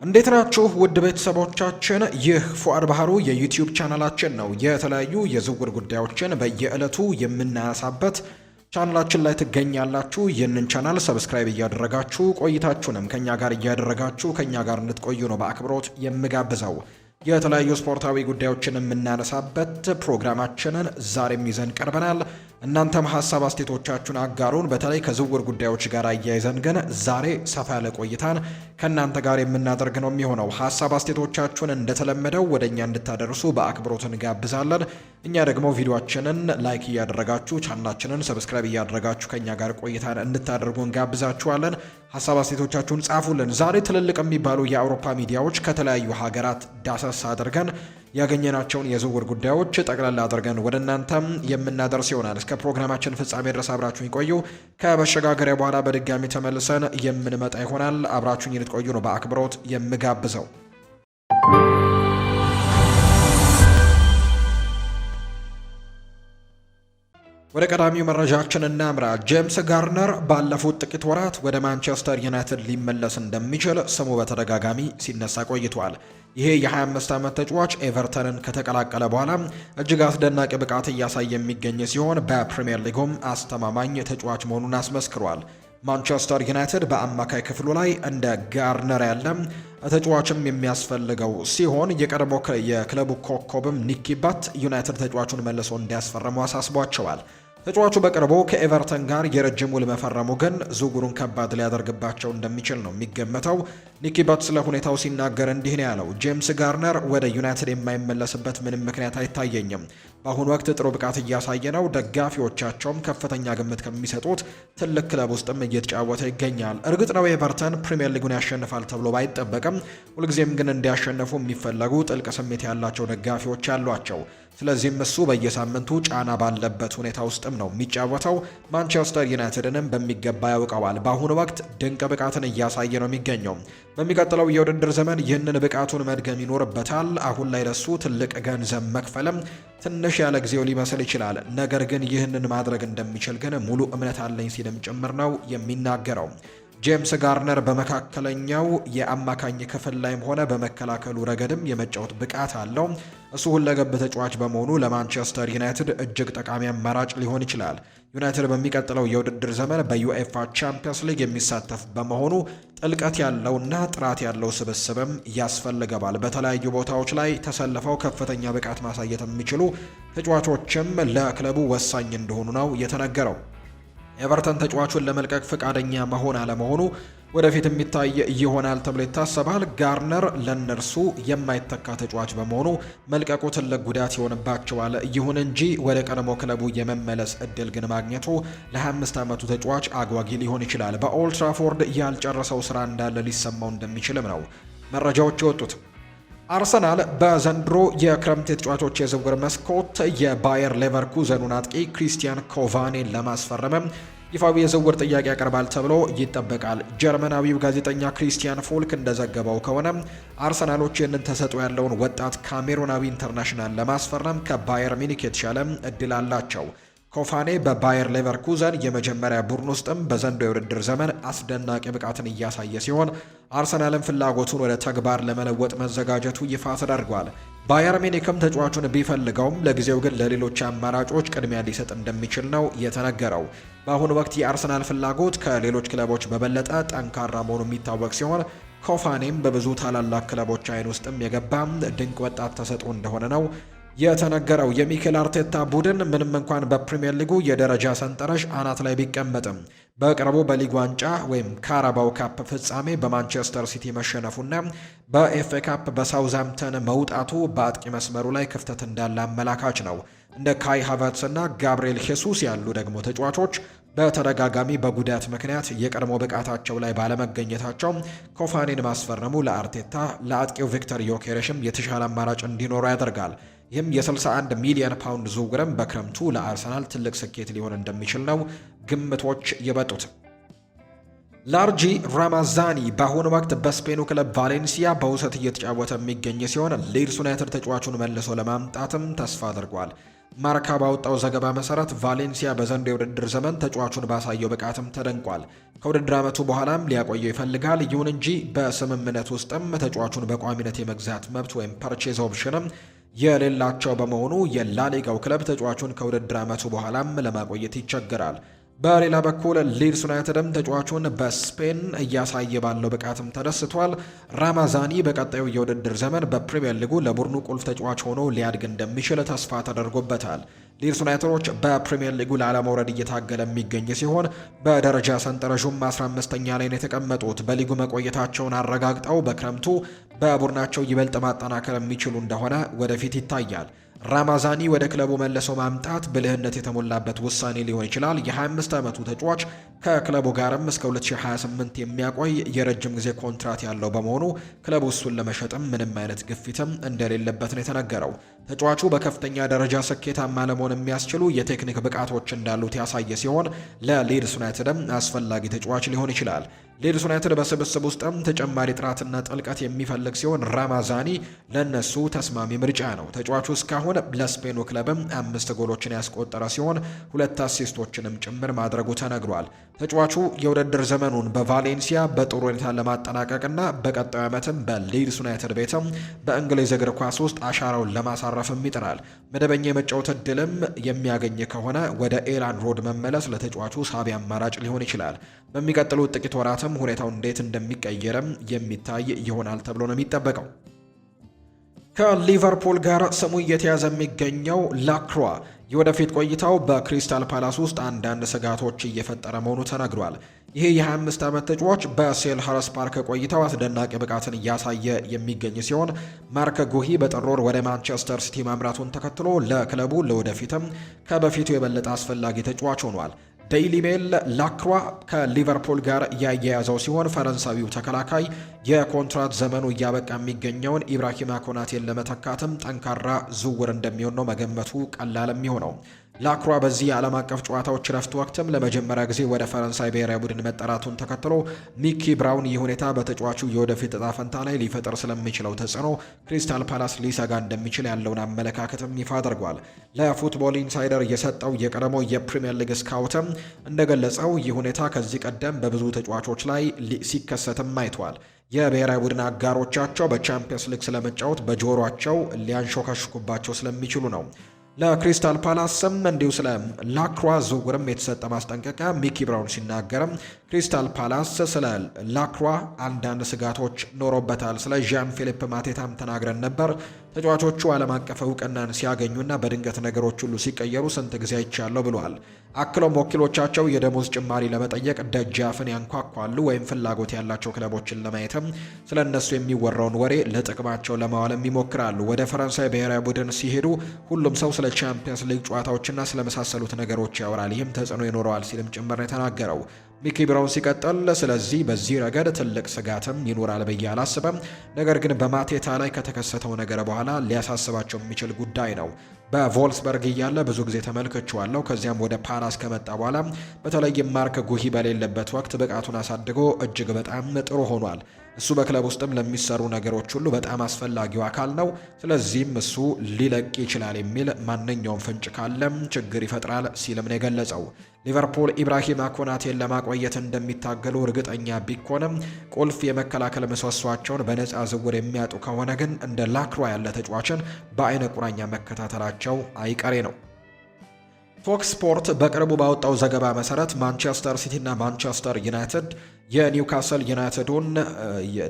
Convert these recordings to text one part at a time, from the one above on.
እንዴት ናችሁ ውድ ቤተሰቦቻችን? ይህ ፉአድ ባህሩ የዩቲዩብ ቻናላችን ነው። የተለያዩ የዝውውር ጉዳዮችን በየዕለቱ የምናነሳበት ቻናላችን ላይ ትገኛላችሁ። ይህንን ቻናል ሰብስክራይብ እያደረጋችሁ ቆይታችሁንም ከኛ ጋር እያደረጋችሁ ከኛ ጋር እንድትቆዩ ነው በአክብሮት የምጋብዘው። የተለያዩ ስፖርታዊ ጉዳዮችን የምናነሳበት ፕሮግራማችንን ዛሬም ይዘን ቀርበናል። እናንተም ሀሳብ አስተያየቶቻችሁን አጋሩን። በተለይ ከዝውውር ጉዳዮች ጋር አያይዘን ግን ዛሬ ሰፋ ያለ ቆይታን ከእናንተ ጋር የምናደርግ ነው የሚሆነው። ሀሳብ አስተያየቶቻችሁን እንደተለመደው ወደኛ እንድታደርሱ በአክብሮት እንጋብዛለን። እኛ ደግሞ ቪዲዮአችንን ላይክ እያደረጋችሁ ቻናላችንን ሰብስክራይብ እያደረጋችሁ ከኛ ጋር ቆይታን እንድታደርጉ እንጋብዛችኋለን። ሀሳብ አስተያየቶቻችሁን ጻፉልን። ዛሬ ትልልቅ የሚባሉ የአውሮፓ ሚዲያዎች ከተለያዩ ሀገራት ዳሰስ አድርገን ያገኘናቸውን የዝውውር ጉዳዮች ጠቅላላ አድርገን ወደ እናንተም የምናደርስ ይሆናል። እስከ ፕሮግራማችን ፍጻሜ ድረስ አብራችሁኝ ቆዩ። ከመሸጋገሪያ በኋላ በድጋሚ ተመልሰን የምንመጣ ይሆናል። አብራችሁኝ ልትቆዩ ነው በአክብሮት የምጋብዘው። ወደ ቀዳሚው መረጃችን እናምራ። ጄምስ ጋርነር ባለፉት ጥቂት ወራት ወደ ማንቸስተር ዩናይትድ ሊመለስ እንደሚችል ስሙ በተደጋጋሚ ሲነሳ ቆይቷል። ይሄ የ25 ዓመት ተጫዋች ኤቨርተንን ከተቀላቀለ በኋላ እጅግ አስደናቂ ብቃት እያሳየ የሚገኝ ሲሆን በፕሪሚየር ሊጉም አስተማማኝ ተጫዋች መሆኑን አስመስክሯል። ማንቸስተር ዩናይትድ በአማካይ ክፍሉ ላይ እንደ ጋርነር ያለ ተጫዋችም የሚያስፈልገው ሲሆን የቀድሞ የክለቡ ኮከብም ኒኪ ባት ዩናይትድ ተጫዋቹን መልሶ እንዲያስፈርሙ አሳስቧቸዋል። ተጫዋቹ በቅርቡ ከኤቨርተን ጋር የረጅም ውል መፈረሙ ግን ዝውውሩን ከባድ ሊያደርግባቸው እንደሚችል ነው የሚገመተው። ኒኪ ባት ስለ ሁኔታው ሲናገር እንዲህ ነው ያለው። ጄምስ ጋርነር ወደ ዩናይትድ የማይመለስበት ምንም ምክንያት አይታየኝም። በአሁኑ ወቅት ጥሩ ብቃት እያሳየ ነው። ደጋፊዎቻቸውም ከፍተኛ ግምት ከሚሰጡት ትልቅ ክለብ ውስጥም እየተጫወተ ይገኛል። እርግጥ ነው ኤቨርተን ፕሪሚየር ሊጉን ያሸንፋል ተብሎ ባይጠበቅም ሁልጊዜም ግን እንዲያሸንፉ የሚፈለጉ ጥልቅ ስሜት ያላቸው ደጋፊዎች አሏቸው። ስለዚህም እሱ በየሳምንቱ ጫና ባለበት ሁኔታ ውስጥም ነው የሚጫወተው። ማንቸስተር ዩናይትድንም በሚገባ ያውቀዋል። በአሁኑ ወቅት ድንቅ ብቃትን እያሳየ ነው የሚገኘው። በሚቀጥለው የውድድር ዘመን ይህንን ብቃቱን መድገም ይኖርበታል። አሁን ላይ ለሱ ትልቅ ገንዘብ መክፈልም ትንሽ ያለ ጊዜው ሊመስል ይችላል። ነገር ግን ይህንን ማድረግ እንደሚችል ግን ሙሉ እምነት አለኝ ሲልም ጭምር ነው የሚናገረው። ጄምስ ጋርነር በመካከለኛው የአማካኝ ክፍል ላይም ሆነ በመከላከሉ ረገድም የመጫወት ብቃት አለው። እሱ ሁለገብ ተጫዋች በመሆኑ ለማንቸስተር ዩናይትድ እጅግ ጠቃሚ አማራጭ ሊሆን ይችላል። ዩናይትድ በሚቀጥለው የውድድር ዘመን በዩኤፋ ቻምፒየንስ ሊግ የሚሳተፍ በመሆኑ ጥልቀት ያለውና ጥራት ያለው ስብስብም ያስፈልገዋል። በተለያዩ ቦታዎች ላይ ተሰልፈው ከፍተኛ ብቃት ማሳየት የሚችሉ ተጫዋቾችም ለክለቡ ወሳኝ እንደሆኑ ነው የተነገረው። ኤቨርተን ተጫዋቹን ለመልቀቅ ፈቃደኛ መሆን አለመሆኑ ወደፊት የሚታይ ይሆናል ተብሎ ይታሰባል። ጋርነር ለነርሱ የማይተካ ተጫዋች በመሆኑ መልቀቁ ትልቅ ጉዳት ይሆንባቸዋል። ይሁን እንጂ ወደ ቀድሞ ክለቡ የመመለስ እድል ግን ማግኘቱ ለ25 ዓመቱ ተጫዋች አጓጊ ሊሆን ይችላል። በኦልድ ትራፎርድ ያልጨረሰው ስራ እንዳለ ሊሰማው እንደሚችልም ነው መረጃዎች የወጡት። አርሰናል በዘንድሮ የክረምት የተጫዋቾች የዝውውር መስኮት የባየር ሌቨርኩዘኑን አጥቂ ክሪስቲያን ኮቫኔን ለማስፈረም ይፋዊ የዝውውር ጥያቄ ያቀርባል ተብሎ ይጠበቃል። ጀርመናዊው ጋዜጠኛ ክሪስቲያን ፎልክ እንደዘገበው ከሆነ አርሰናሎች ይህንን ተሰጥኦ ያለውን ወጣት ካሜሩናዊ ኢንተርናሽናል ለማስፈረም ከባየር ሚኒክ የተሻለ እድል አላቸው። ኮፋኔ በባየር ሌቨርኩዘን የመጀመሪያ ቡድን ውስጥም በዘንድሮው የውድድር ዘመን አስደናቂ ብቃትን እያሳየ ሲሆን አርሰናልን ፍላጎቱን ወደ ተግባር ለመለወጥ መዘጋጀቱ ይፋ ተደርጓል። ባየር ሚኒክም ተጫዋቹን ቢፈልገውም ለጊዜው ግን ለሌሎች አማራጮች ቅድሚያ ሊሰጥ እንደሚችል ነው የተነገረው። በአሁኑ ወቅት የአርሰናል ፍላጎት ከሌሎች ክለቦች በበለጠ ጠንካራ መሆኑ የሚታወቅ ሲሆን ኮፋኔም በብዙ ታላላቅ ክለቦች አይን ውስጥም የገባ ድንቅ ወጣት ተሰጥኦ እንደሆነ ነው የተነገረው። የሚኬል አርቴታ ቡድን ምንም እንኳን በፕሪሚየር ሊጉ የደረጃ ሰንጠረዥ አናት ላይ ቢቀመጥም በቅርቡ በሊግ ዋንጫ ወይም ካራባው ካፕ ፍጻሜ በማንቸስተር ሲቲ መሸነፉና በኤፍኤ ካፕ በሳውዝሃምፕተን መውጣቱ በአጥቂ መስመሩ ላይ ክፍተት እንዳለ አመላካች ነው። እንደ ካይ ሃቨርትስ እና ጋብሪኤል ሄሱስ ያሉ ደግሞ ተጫዋቾች በተደጋጋሚ በጉዳት ምክንያት የቀድሞ ብቃታቸው ላይ ባለመገኘታቸው ኮፋኔን ማስፈረሙ ለአርቴታ ለአጥቂው ቪክተር ዮኬሬሽም የተሻለ አማራጭ እንዲኖረው ያደርጋል። ይህም የ61 ሚሊዮን ፓውንድ ዝውውርም በክረምቱ ለአርሰናል ትልቅ ስኬት ሊሆን እንደሚችል ነው ግምቶች የበጡት። ላርጂ ራማዛኒ በአሁኑ ወቅት በስፔኑ ክለብ ቫሌንሲያ በውሰት እየተጫወተ የሚገኝ ሲሆን ሊድስ ዩናይትድ ተጫዋቹን መልሶ ለማምጣትም ተስፋ አድርጓል። ማርካ ባወጣው ዘገባ መሰረት ቫሌንሲያ በዘንድሮው የውድድር ዘመን ተጫዋቹን ባሳየው ብቃትም ተደንቋል። ከውድድር ዓመቱ በኋላም ሊያቆየው ይፈልጋል። ይሁን እንጂ በስምምነት ውስጥም ተጫዋቹን በቋሚነት የመግዛት መብት ወይም ፐርቼዝ ኦፕሽንም የሌላቸው በመሆኑ የላሊጋው ክለብ ተጫዋቹን ከውድድር ዓመቱ በኋላም ለማቆየት ይቸገራል። በሌላ በኩል ሊድስ ዩናይትድም ተጫዋቹን በስፔን እያሳየ ባለው ብቃትም ተደስቷል። ራማዛኒ በቀጣዩ የውድድር ዘመን በፕሪሚየር ሊጉ ለቡድኑ ቁልፍ ተጫዋች ሆኖ ሊያድግ እንደሚችል ተስፋ ተደርጎበታል። ሊድስ ዩናይትዶች በፕሪሚየር ሊጉ ላለመውረድ እየታገለ የሚገኝ ሲሆን በደረጃ ሰንጠረዡም 15ኛ ላይ ነው የተቀመጡት። በሊጉ መቆየታቸውን አረጋግጠው በክረምቱ በቡድናቸው ይበልጥ ማጠናከር የሚችሉ እንደሆነ ወደፊት ይታያል። ራማዛኒ ወደ ክለቡ መልሶ ማምጣት ብልህነት የተሞላበት ውሳኔ ሊሆን ይችላል። የ25 ዓመቱ ተጫዋች ከክለቡ ጋርም እስከ 2028 የሚያቆይ የረጅም ጊዜ ኮንትራት ያለው በመሆኑ ክለቡ እሱን ለመሸጥም ምንም አይነት ግፊትም እንደሌለበት ነው የተነገረው። ተጫዋቹ በከፍተኛ ደረጃ ስኬታማ ለመሆን የሚያስችሉ የቴክኒክ ብቃቶች እንዳሉት ያሳየ ሲሆን ለሊድስ ዩናይትድም አስፈላጊ ተጫዋች ሊሆን ይችላል። ሊድስ ዩናይትድ በስብስብ ውስጥም ተጨማሪ ጥራትና ጥልቀት የሚፈልግ ሲሆን ራማዛኒ ለነሱ ተስማሚ ምርጫ ነው። ተጫዋቹ እስካሁን ለስፔኑ ክለብም 5 ጎሎችን ያስቆጠረ ሲሆን 2 አሲስቶችንም ጭምር ማድረጉ ተነግሯል። ተጫዋቹ የውድድር ዘመኑን በቫሌንሲያ በጥሩ ሁኔታ ለማጠናቀቅና በቀጣዩ ዓመትም በሊድስ ዩናይትድ ቤትም በእንግሊዝ እግር ኳስ ውስጥ አሻራውን ለማሳረፍም ይጥራል። መደበኛ የመጫወት እድልም የሚያገኝ ከሆነ ወደ ኤላንድ ሮድ መመለስ ለተጫዋቹ ሳቢ አማራጭ ሊሆን ይችላል። በሚቀጥሉት ጥቂት ወራትም ሁኔታው እንዴት እንደሚቀየርም የሚታይ ይሆናል ተብሎ ነው የሚጠበቀው። ከሊቨርፑል ጋር ስሙ እየተያዘ የሚገኘው ላክሯ የወደፊት ቆይታው በክሪስታል ፓላስ ውስጥ አንዳንድ ስጋቶች እየፈጠረ መሆኑ ተነግሯል። ይሄ የ25 ዓመት ተጫዋች በሴልኸርስት ፓርክ ቆይታው አስደናቂ ብቃትን እያሳየ የሚገኝ ሲሆን ማርክ ጉሂ በጥር ወር ወደ ማንቸስተር ሲቲ ማምራቱን ተከትሎ ለክለቡ ለወደፊትም ከበፊቱ የበለጠ አስፈላጊ ተጫዋች ሆኗል። ዴይሊ ሜል ላክሯ ከሊቨርፑል ጋር ያያያዘው ሲሆን ፈረንሳዊው ተከላካይ የኮንትራት ዘመኑ እያበቃ የሚገኘውን ኢብራሂማ ኮናቴን ለመተካትም ጠንካራ ዝውውር እንደሚሆን ነው መገመቱ ቀላል የሚሆነው። ላክሯ በዚህ የዓለም አቀፍ ጨዋታዎች ረፍት ወቅትም ለመጀመሪያ ጊዜ ወደ ፈረንሳይ ብሔራዊ ቡድን መጠራቱን ተከትሎ ሚኪ ብራውን ይህ ሁኔታ በተጫዋቹ የወደፊት እጣ ፈንታ ላይ ሊፈጥር ስለሚችለው ተጽዕኖ ክሪስታል ፓላስ ሊሰጋ እንደሚችል ያለውን አመለካከትም ይፋ አድርጓል። ለፉትቦል ኢንሳይደር የሰጠው የቀድሞ የፕሪሚየር ሊግ ስካውትም እንደገለጸው ይህ ሁኔታ ከዚህ ቀደም በብዙ ተጫዋቾች ላይ ሲከሰትም አይቷል። የብሔራዊ ቡድን አጋሮቻቸው በቻምፒየንስ ሊግ ስለመጫወት በጆሯቸው ሊያንሾካሽኩባቸው ስለሚችሉ ነው። ለክሪስታል ፓላስም እንዲሁ ስለ ላክሯ ዝውውርም የተሰጠ ማስጠንቀቂያ ሚኪ ብራውን ሲናገርም ክሪስታል ፓላስ ስለ ላክሯ አንዳንድ ስጋቶች ኖሮበታል። ስለ ዣን ፊሊፕ ማቴታም ተናግረን ነበር። ተጫዋቾቹ ዓለም አቀፍ እውቅናን ሲያገኙና በድንገት ነገሮች ሁሉ ሲቀየሩ ስንት ጊዜ አይቻለሁ ብለዋል። አክሎም ወኪሎቻቸው የደሞዝ ጭማሪ ለመጠየቅ ደጃፍን ያንኳኳሉ ወይም ፍላጎት ያላቸው ክለቦችን ለማየትም ስለ እነሱ የሚወራውን ወሬ ለጥቅማቸው ለማዋልም ይሞክራሉ። ወደ ፈረንሳይ ብሔራዊ ቡድን ሲሄዱ ሁሉም ሰው ስለ ቻምፒየንስ ሊግ ጨዋታዎችና ስለመሳሰሉት ነገሮች ያወራል። ይህም ተጽዕኖ ይኖረዋል ሲልም ጭምር ነው የተናገረው። ሚኪ ብራውን ሲቀጥል ስለዚህ በዚህ ረገድ ትልቅ ስጋትም ይኖራል ብዬ አላስበም። ነገር ግን በማቴታ ላይ ከተከሰተው ነገር በኋላ ሊያሳስባቸው የሚችል ጉዳይ ነው። በቮልስበርግ እያለ ብዙ ጊዜ ተመልክቼዋለሁ። ከዚያም ወደ ፓላስ ከመጣ በኋላ በተለይም ማርክ ጉሂ በሌለበት ወቅት ብቃቱን አሳድጎ እጅግ በጣም ጥሩ ሆኗል። እሱ በክለብ ውስጥም ለሚሰሩ ነገሮች ሁሉ በጣም አስፈላጊው አካል ነው። ስለዚህም እሱ ሊለቅ ይችላል የሚል ማንኛውም ፍንጭ ካለም ችግር ይፈጥራል ሲልም ነው የገለጸው። ሊቨርፑል ኢብራሂማ ኮናቴን ለማቆየት እንደሚታገሉ እርግጠኛ ቢኮንም ቁልፍ የመከላከል ምሰሷቸውን በነፃ ዝውውር የሚያጡ ከሆነ ግን እንደ ላክሯ ያለ ተጫዋችን በአይነ ቁራኛ መከታተላቸው አይቀሬ ነው። ፎክስ ስፖርት በቅርቡ ባወጣው ዘገባ መሰረት ማንቸስተር ሲቲ እና ማንቸስተር ዩናይትድ የኒውካስል ዩናይትዱን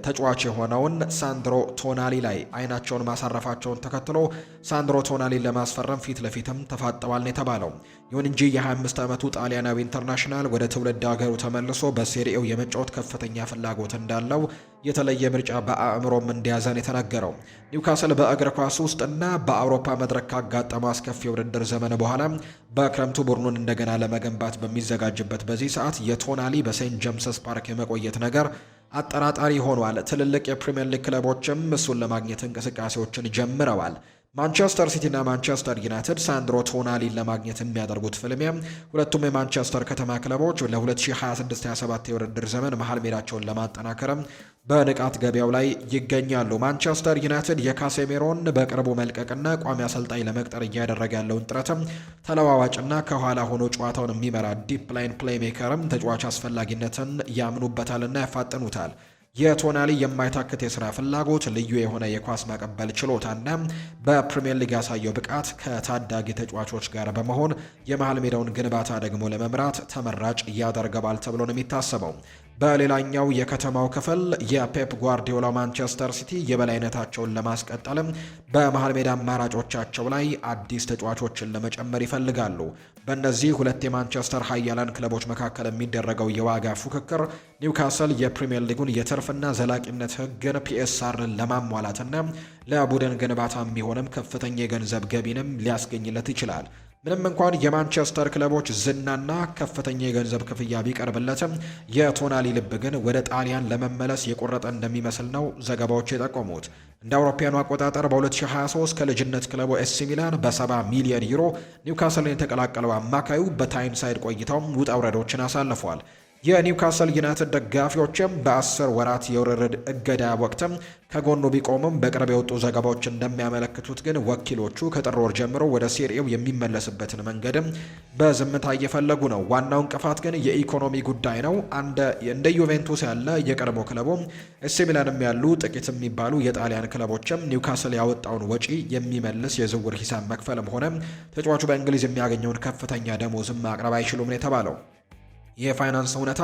ተጫዋች የሆነውን ሳንድሮ ቶናሊ ላይ አይናቸውን ማሳረፋቸውን ተከትሎ ሳንድሮ ቶናሊን ለማስፈረም ፊት ለፊትም ተፋጠዋል ነው የተባለው። ይሁን እንጂ የ25 ዓመቱ ጣሊያናዊ ኢንተርናሽናል ወደ ትውልድ ሀገሩ ተመልሶ በሴሪኤው የመጫወት ከፍተኛ ፍላጎት እንዳለው የተለየ ምርጫ በአእምሮም እንደያዘን የተነገረው። ኒውካስል በእግር ኳስ ውስጥና በአውሮፓ መድረክ ካጋጠመው አስከፊ የውድድር ዘመን በኋላ በክረምቱ ቡድኑን እንደገና ለመገንባት በሚዘጋጅበት በዚህ ሰዓት የቶናሊ በሴንት ጄምስስ ፓርክ የመቆየት ነገር አጠራጣሪ ሆኗል። ትልልቅ የፕሪሚየር ሊግ ክለቦችም እሱን ለማግኘት እንቅስቃሴዎችን ጀምረዋል። ማንቸስተር ሲቲ እና ማንቸስተር ዩናይትድ ሳንድሮ ቶናሊን ለማግኘት የሚያደርጉት ፍልሚያ ሁለቱም የማንቸስተር ከተማ ክለቦች ለ2026-27 የውድድር ዘመን መሀል ሜዳቸውን ለማጠናከርም በንቃት ገበያው ላይ ይገኛሉ። ማንቸስተር ዩናይትድ የካሴሜሮን በቅርቡ መልቀቅና ቋሚ አሰልጣኝ ለመቅጠር እያደረገ ያለውን ጥረትም ተለዋዋጭና ከኋላ ሆኖ ጨዋታውን የሚመራ ዲፕ ላይን ፕሌይሜከርም ተጫዋች አስፈላጊነትን ያምኑበታልና ያፋጥኑታል። የቶናሊ የማይታክት የስራ ፍላጎት፣ ልዩ የሆነ የኳስ ማቀበል ችሎታና በፕሪሚየር ሊግ ያሳየው ብቃት ከታዳጊ ተጫዋቾች ጋር በመሆን የመሃል ሜዳውን ግንባታ ደግሞ ለመምራት ተመራጭ ያደርገዋል ተብሎ ነው የሚታሰበው። በሌላኛው የከተማው ክፍል የፔፕ ጓርዲዮላ ማንቸስተር ሲቲ የበላይነታቸውን ለማስቀጠልም በመሃል ሜዳ አማራጮቻቸው ላይ አዲስ ተጫዋቾችን ለመጨመር ይፈልጋሉ። በእነዚህ ሁለት የማንቸስተር ኃያላን ክለቦች መካከል የሚደረገው የዋጋ ፉክክር ኒውካስል የፕሪሚየር ሊጉን የትርፍና ዘላቂነት ሕግን ፒኤስአርን ለማሟላትና ለቡድን ግንባታ የሚሆንም ከፍተኛ የገንዘብ ገቢንም ሊያስገኝለት ይችላል። ምንም እንኳን የማንቸስተር ክለቦች ዝናና ከፍተኛ የገንዘብ ክፍያ ቢቀርብለትም የቶናሊ ልብ ግን ወደ ጣሊያን ለመመለስ የቆረጠ እንደሚመስል ነው ዘገባዎች የጠቆሙት። እንደ አውሮፓውያኑ አቆጣጠር በ2023 ከልጅነት ክለቡ ኤሲ ሚላን በ70 ሚሊዮን ዩሮ ኒውካስልን የተቀላቀለው አማካዩ በታይምሳይድ ቆይታው ውጣ ውረዶችን አሳልፏል። የኒውካስል ዩናይትድ ደጋፊዎችም በ10 ወራት የውርርድ እገዳ ወቅትም ከጎኑ ቢቆምም በቅርብ የወጡ ዘገባዎች እንደሚያመለክቱት ግን ወኪሎቹ ከጥር ወር ጀምሮ ወደ ሴሪኤው የሚመለስበትን መንገድም በዝምታ እየፈለጉ ነው። ዋናው እንቅፋት ግን የኢኮኖሚ ጉዳይ ነው። እንደ ዩቬንቱስ ያለ የቀድሞ ክለቡም ኤሲ ሚላንም ያሉ ጥቂት የሚባሉ የጣሊያን ክለቦችም ኒውካስል ያወጣውን ወጪ የሚመልስ የዝውውር ሂሳብ መክፈልም ሆነ ተጫዋቹ በእንግሊዝ የሚያገኘውን ከፍተኛ ደሞዝም ማቅረብ አይችሉም ነው የተባለው። የፋይናንስ እውነታ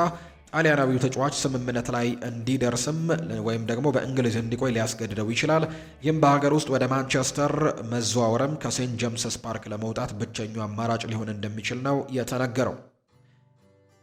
ጣሊያናዊው ተጫዋች ስምምነት ላይ እንዲደርስም ወይም ደግሞ በእንግሊዝ እንዲቆይ ሊያስገድደው ይችላል። ይህም በሀገር ውስጥ ወደ ማንቸስተር መዘዋወርም ከሴንት ጄምስስ ፓርክ ለመውጣት ብቸኛው አማራጭ ሊሆን እንደሚችል ነው የተነገረው።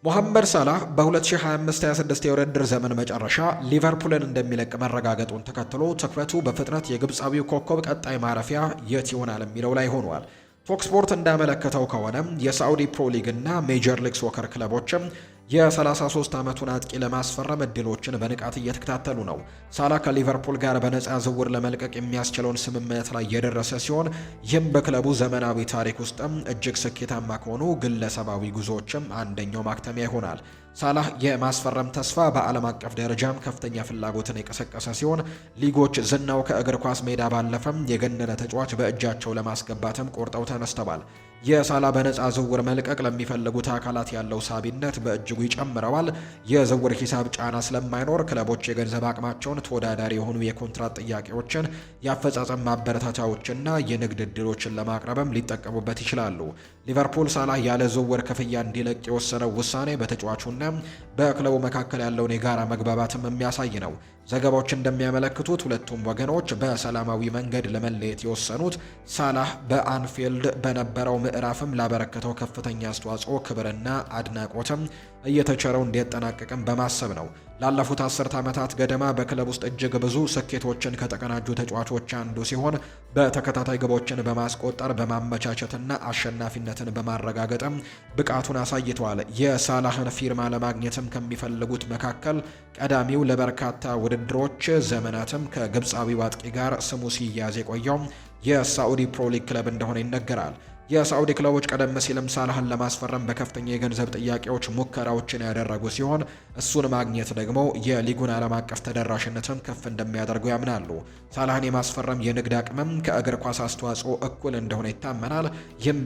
ሞሐመድ ሳላህ በ2025-26 የውድድር ዘመን መጨረሻ ሊቨርፑልን እንደሚለቅ መረጋገጡን ተከትሎ ትኩረቱ በፍጥነት የግብፃዊው ኮከብ ቀጣይ ማረፊያ የት ይሆናል የሚለው ላይ ሆኗል። ፎክስ ስፖርት እንዳመለከተው ከሆነ የሳዑዲ ፕሮ ሊግ እና ሜጀር ሊግ ሶከር ክለቦችም የ33 ዓመቱን አጥቂ ለማስፈረም እድሎችን በንቃት እየተከታተሉ ነው። ሳላ ከሊቨርፑል ጋር በነፃ ዝውውር ለመልቀቅ የሚያስችለውን ስምምነት ላይ የደረሰ ሲሆን ይህም በክለቡ ዘመናዊ ታሪክ ውስጥም እጅግ ስኬታማ ከሆኑ ግለሰባዊ ጉዞዎችም አንደኛው ማክተሚያ ይሆናል። ሳላህ የማስፈረም ተስፋ በዓለም አቀፍ ደረጃም ከፍተኛ ፍላጎትን የቀሰቀሰ ሲሆን ሊጎች ዝናው ከእግር ኳስ ሜዳ ባለፈም የገነነ ተጫዋች በእጃቸው ለማስገባትም ቆርጠው ተነስተዋል። የሳላ በነፃ ዝውውር መልቀቅ ለሚፈልጉት አካላት ያለው ሳቢነት በእጅጉ ይጨምረዋል። የዝውውር ሂሳብ ጫና ስለማይኖር ክለቦች የገንዘብ አቅማቸውን ተወዳዳሪ የሆኑ የኮንትራት ጥያቄዎችን፣ የአፈጻጸም ማበረታቻዎችና የንግድ እድሎችን ለማቅረብም ሊጠቀሙበት ይችላሉ። ሊቨርፑል ሳላህ ያለ ዝውውር ክፍያ እንዲለቅ የወሰነው ውሳኔ በተጫዋቹና በክለቡ መካከል ያለውን የጋራ መግባባትም የሚያሳይ ነው። ዘገባዎች እንደሚያመለክቱት ሁለቱም ወገኖች በሰላማዊ መንገድ ለመለየት የወሰኑት ሳላህ በአንፊልድ በነበረው ምዕራፍም ላበረከተው ከፍተኛ አስተዋጽኦ ክብርና አድናቆትም እየተቸረው እንዲያጠናቅቅም በማሰብ ነው። ላለፉት 10 ዓመታት ገደማ በክለብ ውስጥ እጅግ ብዙ ስኬቶችን ከተቀናጁ ተጫዋቾች አንዱ ሲሆን በተከታታይ ግቦችን በማስቆጠር በማመቻቸትና አሸናፊነትን በማረጋገጥም ብቃቱን አሳይቷል። የሳላህን ፊርማ ለማግኘትም ከሚፈልጉት መካከል ቀዳሚው ለበርካታ ውድድሮች ዘመናትም ከግብፃዊው አጥቂ ጋር ስሙ ሲያዝ የቆየው የሳዑዲ ፕሮ ሊግ ክለብ እንደሆነ ይነገራል። የሳዑዲ ክለቦች ቀደም ሲልም ሳላህን ለማስፈረም በከፍተኛ የገንዘብ ጥያቄዎች ሙከራዎችን ያደረጉ ሲሆን እሱን ማግኘት ደግሞ የሊጉን ዓለም አቀፍ ተደራሽነትም ከፍ እንደሚያደርጉ ያምናሉ። ሳላህን የማስፈረም የንግድ አቅምም ከእግር ኳስ አስተዋጽኦ እኩል እንደሆነ ይታመናል። ይህም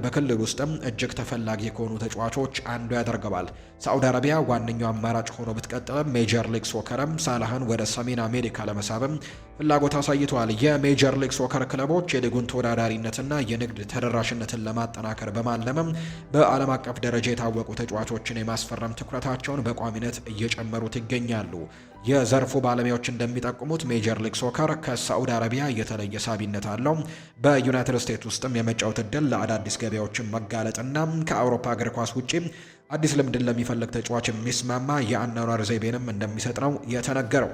በክልል ውስጥም እጅግ ተፈላጊ ከሆኑ ተጫዋቾች አንዱ ያደርገዋል። ሳዑዲ አረቢያ ዋነኛው አማራጭ ሆኖ ብትቀጥልም ሜጀር ሊግ ሶከርም ሳላህን ወደ ሰሜን አሜሪካ ለመሳብም ፍላጎት አሳይተዋል። የሜጀር ሊግ ሶከር ክለቦች የሊጉን ተወዳዳሪነትና የንግድ ተደራሽነትን ለማጠናከር በማለምም በዓለም አቀፍ ደረጃ የታወቁ ተጫዋቾችን የማስፈረም ትኩረታቸውን በቋሚነት እየጨመሩት ይገኛሉ። የዘርፉ ባለሙያዎች እንደሚጠቁሙት ሜጀር ሊግ ሶከር ከሳዑዲ አረቢያ የተለየ ሳቢነት አለው። በዩናይትድ ስቴትስ ውስጥም የመጫወት ዕድል ለአዳዲስ ገበያዎችን መጋለጥና ከአውሮፓ እግር ኳስ ውጪ አዲስ ልምድን ለሚፈልግ ተጫዋች የሚስማማ የአኗኗር ዘይቤንም እንደሚሰጥ ነው የተነገረው።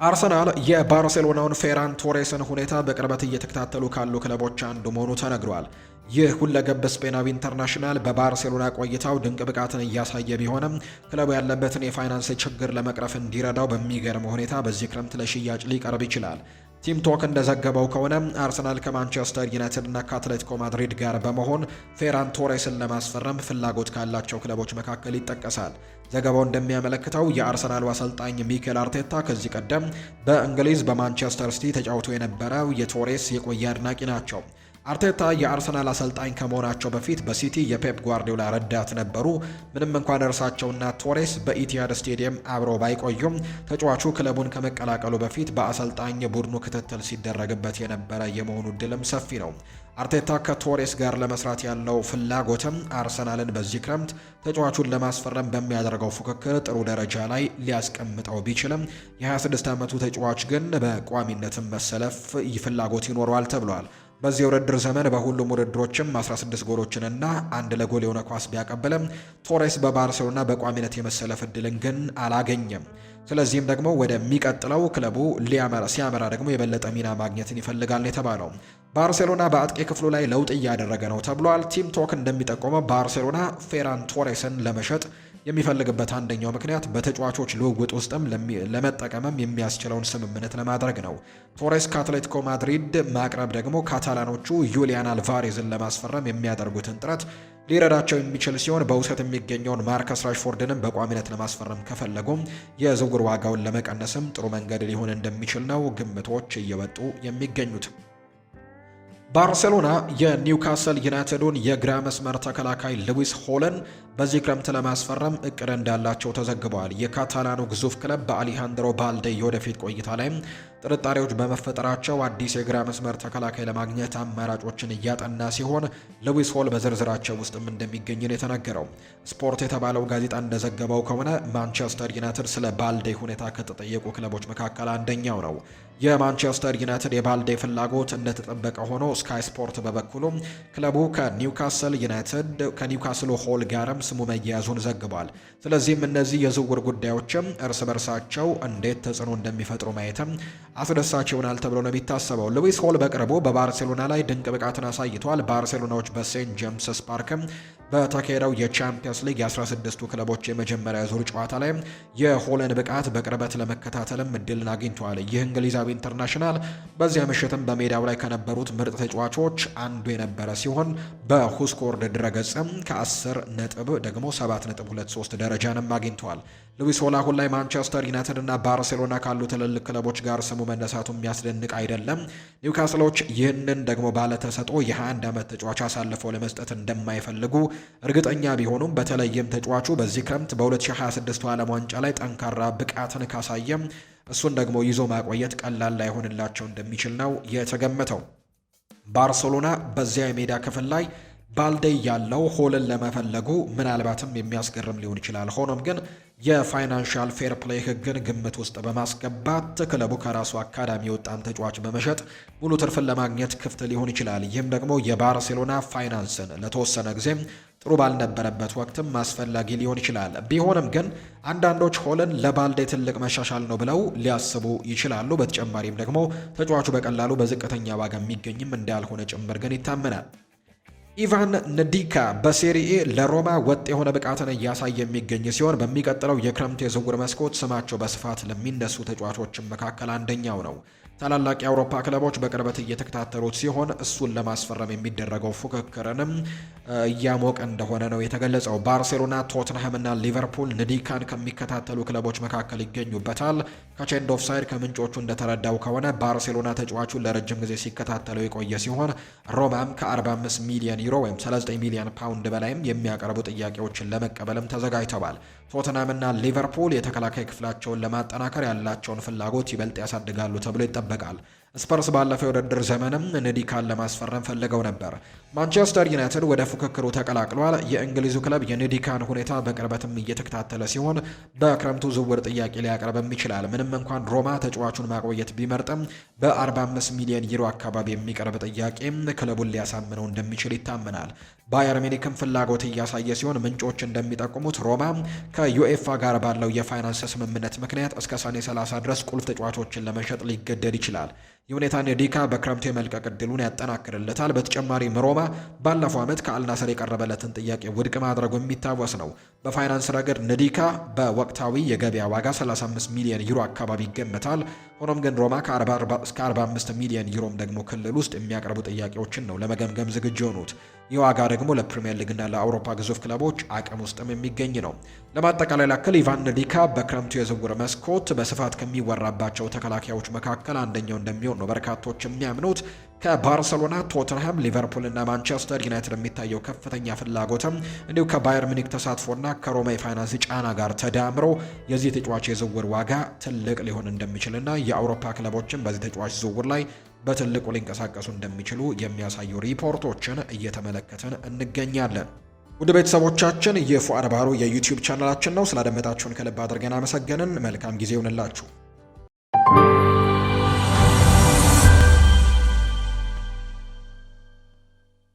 አርሰናል የባርሴሎናውን ፌራን ቶሬስን ሁኔታ በቅርበት እየተከታተሉ ካሉ ክለቦች አንዱ መሆኑ ተነግሯል። ይህ ሁለገብ ስፔናዊ ኢንተርናሽናል በባርሴሎና ቆይታው ድንቅ ብቃትን እያሳየ ቢሆንም ክለቡ ያለበትን የፋይናንስ ችግር ለመቅረፍ እንዲረዳው በሚገርም ሁኔታ በዚህ ክረምት ለሽያጭ ሊቀርብ ይችላል። ቲም ቶክ እንደዘገበው ከሆነ አርሰናል ከማንቸስተር ዩናይትድ እና ከአትሌቲኮ ማድሪድ ጋር በመሆን ፌራን ቶሬስን ለማስፈረም ፍላጎት ካላቸው ክለቦች መካከል ይጠቀሳል። ዘገባው እንደሚያመለክተው የአርሰናሉ አሰልጣኝ ሚኬል አርቴታ ከዚህ ቀደም በእንግሊዝ በማንቸስተር ሲቲ ተጫውቶ የነበረው የቶሬስ የቆየ አድናቂ ናቸው። አርቴታ የአርሰናል አሰልጣኝ ከመሆናቸው በፊት በሲቲ የፔፕ ጓርዲዮላ ረዳት ነበሩ። ምንም እንኳን እርሳቸውና ቶሬስ በኢቲሃድ ስቴዲየም አብረው ባይቆዩም ተጫዋቹ ክለቡን ከመቀላቀሉ በፊት በአሰልጣኝ ቡድኑ ክትትል ሲደረግበት የነበረ የመሆኑ እድልም ሰፊ ነው። አርቴታ ከቶሬስ ጋር ለመስራት ያለው ፍላጎትም አርሰናልን በዚህ ክረምት ተጫዋቹን ለማስፈረም በሚያደርገው ፉክክር ጥሩ ደረጃ ላይ ሊያስቀምጠው ቢችልም የ26 ዓመቱ ተጫዋች ግን በቋሚነትም መሰለፍ ፍላጎት ይኖረዋል ተብሏል። በዚህ የውድድር ዘመን በሁሉም ውድድሮችም 16 ጎሎችንና አንድ ለጎል የሆነ ኳስ ቢያቀብልም ቶሬስ በባርሴሎና በቋሚነት የመሰለፍ እድልን ግን አላገኘም። ስለዚህም ደግሞ ወደሚቀጥለው ክለቡ ሲያመራ ደግሞ የበለጠ ሚና ማግኘትን ይፈልጋል የተባለው ባርሴሎና በአጥቂ ክፍሉ ላይ ለውጥ እያደረገ ነው ተብሏል። ቲም ቶክ እንደሚጠቆመው ባርሴሎና ፌራን ቶሬስን ለመሸጥ የሚፈልግበት አንደኛው ምክንያት በተጫዋቾች ልውውጥ ውስጥም ለመጠቀምም የሚያስችለውን ስምምነት ለማድረግ ነው። ቶሬስ ከአትሌቲኮ ማድሪድ ማቅረብ ደግሞ ካታላኖቹ ዩሊያን አልቫሬዝን ለማስፈረም የሚያደርጉትን ጥረት ሊረዳቸው የሚችል ሲሆን በውሰት የሚገኘውን ማርከስ ራሽፎርድንም በቋሚነት ለማስፈረም ከፈለጉም የዝውውር ዋጋውን ለመቀነስም ጥሩ መንገድ ሊሆን እንደሚችል ነው ግምቶች እየወጡ የሚገኙት። ባርሴሎና የኒውካስል ዩናይትዱን የግራ መስመር ተከላካይ ሉዊስ ሆልን በዚህ ክረምት ለማስፈረም እቅድ እንዳላቸው ተዘግበዋል። የካታላኑ ግዙፍ ክለብ በአሊሃንድሮ ባልዴ የወደፊት ቆይታ ላይም ጥርጣሬዎች በመፈጠራቸው አዲስ የግራ መስመር ተከላካይ ለማግኘት አማራጮችን እያጠና ሲሆን ሉዊስ ሆል በዝርዝራቸው ውስጥም እንደሚገኝ ነው የተነገረው። ስፖርት የተባለው ጋዜጣ እንደዘገበው ከሆነ ማንቸስተር ዩናይትድ ስለ ባልዴ ሁኔታ ከተጠየቁ ክለቦች መካከል አንደኛው ነው። የማንቸስተር ዩናይትድ የባልዴ ፍላጎት እንደተጠበቀ ሆኖ ስካይ ስፖርት በበኩሉ ክለቡ ከኒውካስሉ ሆል ጋርም ስሙ መያያዙን ዘግቧል። ስለዚህም እነዚህ የዝውውር ጉዳዮችም እርስ በርሳቸው እንዴት ተጽዕኖ እንደሚፈጥሩ ማየትም አስደሳች ይሆናል ተብሎ ነው የሚታሰበው። ሉዊስ ሆል በቅርቡ በባርሴሎና ላይ ድንቅ ብቃትን አሳይቷል። ባርሴሎናዎች በሴንት ጄምስስ ፓርክም በተካሄደው የቻምፒየንስ ሊግ የ16ቱ ክለቦች የመጀመሪያ ዙር ጨዋታ ላይ የሆልን ብቃት በቅርበት ለመከታተልም እድልን አግኝቷል። ይህ እንግሊዛዊ ኢንተርናሽናል በዚያ ምሽትም በሜዳው ላይ ከነበሩት ምርጥ ተጫዋቾች አንዱ የነበረ ሲሆን በሁስኮርድ ድረገጽም ከ10 ነጥብ ደግሞ 7.23 ደረጃንም አግኝቷል። ሉዊስ ሆል አሁን ላይ ማንቸስተር ዩናይትድ እና ባርሴሎና ካሉ ትልልቅ ክለቦች ጋር ስሙ መነሳቱ የሚያስደንቅ አይደለም። ኒውካስሎች ይህንን ደግሞ ባለተሰጥኦ የ21 ዓመት ተጫዋች አሳልፈው ለመስጠት እንደማይፈልጉ እርግጠኛ ቢሆኑም በተለይም ተጫዋቹ በዚህ ክረምት በ2026 ዓለም ዋንጫ ላይ ጠንካራ ብቃትን ካሳየም እሱን ደግሞ ይዞ ማቆየት ቀላል ላይሆንላቸው እንደሚችል ነው የተገመተው። ባርሴሎና በዚያ የሜዳ ክፍል ላይ ባልዴ ያለው ሆልን ለመፈለጉ ምናልባትም የሚያስገርም ሊሆን ይችላል። ሆኖም ግን የፋይናንሻል ፌር ፕሌይ ሕግን ግምት ውስጥ በማስገባት ክለቡ ከራሱ አካዳሚ የወጣን ተጫዋች በመሸጥ ሙሉ ትርፍን ለማግኘት ክፍት ሊሆን ይችላል። ይህም ደግሞ የባርሴሎና ፋይናንስን ለተወሰነ ጊዜም ጥሩ ባልነበረበት ወቅትም አስፈላጊ ሊሆን ይችላል። ቢሆንም ግን አንዳንዶች ሆልን ለባልዴ ትልቅ መሻሻል ነው ብለው ሊያስቡ ይችላሉ። በተጨማሪም ደግሞ ተጫዋቹ በቀላሉ በዝቅተኛ ዋጋ የሚገኝም እንዳልሆነ ጭምር ግን ይታመናል። ኢቫን ንዲካ በሴሪኤ ለሮማ ወጥ የሆነ ብቃትን እያሳየ የሚገኝ ሲሆን በሚቀጥለው የክረምት የዝውውር መስኮት ስማቸው በስፋት ለሚነሱ ተጫዋቾች መካከል አንደኛው ነው። ታላላቅ የአውሮፓ ክለቦች በቅርበት እየተከታተሉት ሲሆን እሱን ለማስፈረም የሚደረገው ፉክክርንም እያሞቀ እንደሆነ ነው የተገለጸው። ባርሴሎና፣ ቶትንሃም እና ሊቨርፑል ንዲካን ከሚከታተሉ ክለቦች መካከል ይገኙበታል። ከቼንድ ኦፍ ሳይድ ከምንጮቹ እንደተረዳው ከሆነ ባርሴሎና ተጫዋቹን ለረጅም ጊዜ ሲከታተለው የቆየ ሲሆን ሮማም ከ45 ሚሊዮን ዩሮ ወይም 39 ሚሊዮን ፓውንድ በላይም የሚያቀርቡ ጥያቄዎችን ለመቀበልም ተዘጋጅተዋል። ቶትንሃምና ሊቨርፑል የተከላካይ ክፍላቸውን ለማጠናከር ያላቸውን ፍላጎት ይበልጥ ያሳድጋሉ ተብሎ ይጠበቃል። ስፐርስ ባለፈው የውድድር ዘመንም ንዲካን ለማስፈረም ፈልገው ነበር። ማንቸስተር ዩናይትድ ወደ ፉክክሩ ተቀላቅሏል። የእንግሊዙ ክለብ የንዲካን ሁኔታ በቅርበትም እየተከታተለ ሲሆን በክረምቱ ዝውውር ጥያቄ ሊያቀርብም ይችላል። ምንም እንኳን ሮማ ተጫዋቹን ማቆየት ቢመርጥም በ45 ሚሊዮን ዩሮ አካባቢ የሚቀርብ ጥያቄ ክለቡን ሊያሳምነው እንደሚችል ይታመናል። ባየር ሚኒክም ፍላጎት እያሳየ ሲሆን ምንጮች እንደሚጠቁሙት ሮማ ከዩኤፋ ጋር ባለው የፋይናንስ ስምምነት ምክንያት እስከ ሰኔ 30 ድረስ ቁልፍ ተጫዋቾችን ለመሸጥ ሊገደድ ይችላል። ይህ ሁኔታ ንዲካ በክረምቱ የመልቀቅ ዕድሉን ያጠናክርለታል። በተጨማሪም ሮማ ባለፈው ዓመት ከአልናስር የቀረበለትን ጥያቄ ውድቅ ማድረጉ የሚታወስ ነው። በፋይናንስ ረገድ ንዲካ በወቅታዊ የገበያ ዋጋ 35 ሚሊዮን ዩሮ አካባቢ ይገመታል። ሆኖም ግን ሮማ ከ40 እስከ 45 ሚሊዮን ዩሮም ደግሞ ክልል ውስጥ የሚያቀርቡ ጥያቄዎችን ነው ለመገምገም ዝግጁ የሆኑት። ይህ ዋጋ ደግሞ ለፕሪሚየር ሊግና ለአውሮፓ ግዙፍ ክለቦች አቅም ውስጥም የሚገኝ ነው። ለማጠቃለል ያክል ኢቫን ንዲካ በክረምቱ የዝውውር መስኮት በስፋት ከሚወራባቸው ተከላካዮች መካከል አንደኛው እንደሚሆን ነው በርካቶች የሚያምኑት። ከባርሰሎና፣ ቶተንሃም፣ ሊቨርፑል እና ማንቸስተር ዩናይትድ የሚታየው ከፍተኛ ፍላጎትም እንዲሁ ከባየር ሚኒክ ተሳትፎና ከሮማ የፋይናንስ ጫና ጋር ተዳምሮ የዚህ ተጫዋች የዝውውር ዋጋ ትልቅ ሊሆን እንደሚችልና የአውሮፓ ክለቦችም በዚህ ተጫዋች ዝውውር ላይ በትልቁ ሊንቀሳቀሱ እንደሚችሉ የሚያሳዩ ሪፖርቶችን እየተመለከትን እንገኛለን። ውድ ቤተሰቦቻችን የፉአድ ባህሩ የዩቲዩብ ቻናላችን ነው። ስላደመጣችሁን ከልብ አድርገን አመሰገንን። መልካም ጊዜ ይሁንላችሁ።